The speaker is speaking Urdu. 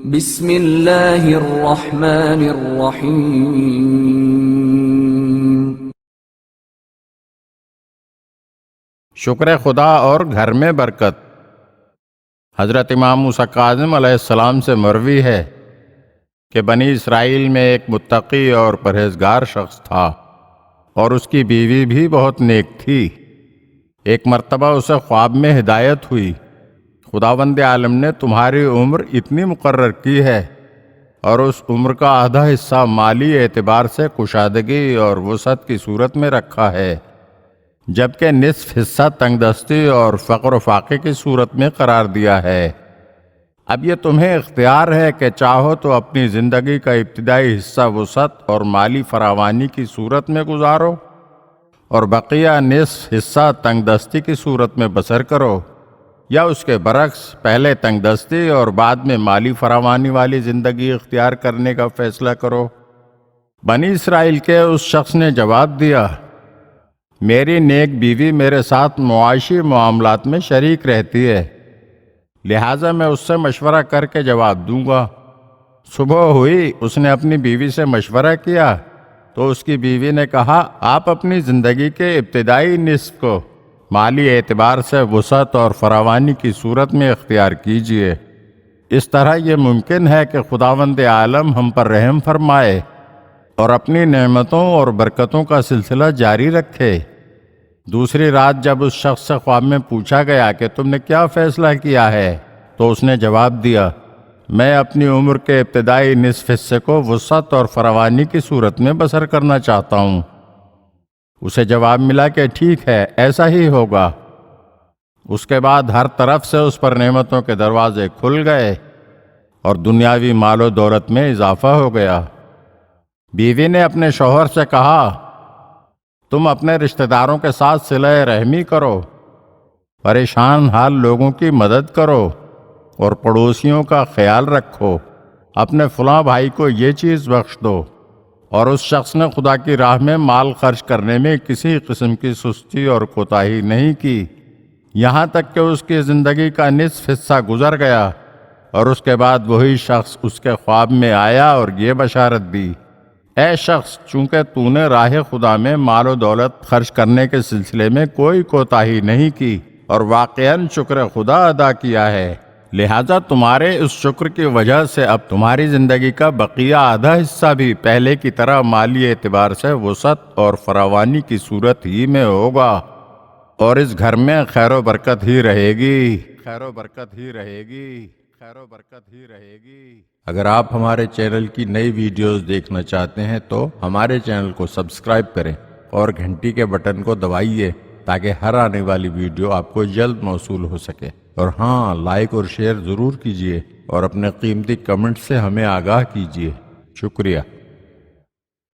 بسم اللہ الرحمن الرحیم۔ شکر خدا اور گھر میں برکت۔ حضرت امام موسیٰ کاظم علیہ السلام سے مروی ہے کہ بنی اسرائیل میں ایک متقی اور پرہیزگار شخص تھا اور اس کی بیوی بھی بہت نیک تھی۔ ایک مرتبہ اسے خواب میں ہدایت ہوئی، خداوند عالم نے تمہاری عمر اتنی مقرر کی ہے اور اس عمر کا آدھا حصہ مالی اعتبار سے کشادگی اور وسعت کی صورت میں رکھا ہے، جبکہ نصف حصہ تنگ دستی اور فقر و فاقے کی صورت میں قرار دیا ہے۔ اب یہ تمہیں اختیار ہے کہ چاہو تو اپنی زندگی کا ابتدائی حصہ وسعت اور مالی فراوانی کی صورت میں گزارو اور بقیہ نصف حصہ تنگ دستی کی صورت میں بسر کرو، یا اس کے برعکس پہلے تنگ دستی اور بعد میں مالی فراوانی والی زندگی اختیار کرنے کا فیصلہ کرو۔ بنی اسرائیل کے اس شخص نے جواب دیا، میری نیک بیوی میرے ساتھ معاشی معاملات میں شریک رہتی ہے، لہٰذا میں اس سے مشورہ کر کے جواب دوں گا۔ صبح ہوئی، اس نے اپنی بیوی سے مشورہ کیا تو اس کی بیوی نے کہا، آپ اپنی زندگی کے ابتدائی نصف کو مالی اعتبار سے وسعت اور فراوانی کی صورت میں اختیار کیجیے۔ اس طرح یہ ممکن ہے کہ خداوند عالم ہم پر رحم فرمائے اور اپنی نعمتوں اور برکتوں کا سلسلہ جاری رکھے۔ دوسری رات جب اس شخص سے خواب میں پوچھا گیا کہ تم نے کیا فیصلہ کیا ہے تو اس نے جواب دیا، میں اپنی عمر کے ابتدائی نصف حصے کو وسعت اور فراوانی کی صورت میں بسر کرنا چاہتا ہوں۔ اسے جواب ملا کہ ٹھیک ہے، ایسا ہی ہوگا۔ اس کے بعد ہر طرف سے اس پر نعمتوں کے دروازے کھل گئے اور دنیاوی مال و دولت میں اضافہ ہو گیا۔ بیوی نے اپنے شوہر سے کہا، تم اپنے رشتہ داروں کے ساتھ صلہ رحمی کرو، پریشان حال لوگوں کی مدد کرو اور پڑوسیوں کا خیال رکھو، اپنے فلاں بھائی کو یہ چیز بخش دو۔ اور اس شخص نے خدا کی راہ میں مال خرچ کرنے میں کسی قسم کی سستی اور کوتاہی نہیں کی، یہاں تک کہ اس کی زندگی کا نصف حصہ گزر گیا اور اس کے بعد وہی شخص اس کے خواب میں آیا اور یہ بشارت دی، اے شخص، چونکہ تو نے راہ خدا میں مال و دولت خرچ کرنے کے سلسلے میں کوئی کوتاہی نہیں کی اور واقعاً شکر خدا ادا کیا ہے، لہٰذا تمہارے اس شکر کی وجہ سے اب تمہاری زندگی کا بقیہ آدھا حصہ بھی پہلے کی طرح مالی اعتبار سے وسعت اور فراوانی کی صورت ہی میں ہوگا، اور اس گھر میں خیر و برکت ہی رہے گی، خیر و برکت ہی رہے گی، خیر و برکت ہی رہے گی۔ اگر آپ ہمارے چینل کی نئی ویڈیوز دیکھنا چاہتے ہیں تو ہمارے چینل کو سبسکرائب کریں اور گھنٹی کے بٹن کو دبائیے تاکہ ہر آنے والی ویڈیو آپ کو جلد موصول ہو سکے، اور ہاں، لائک اور شیئر ضرور کیجیے اور اپنے قیمتی کمنٹ سے ہمیں آگاہ کیجیے۔ شکریہ۔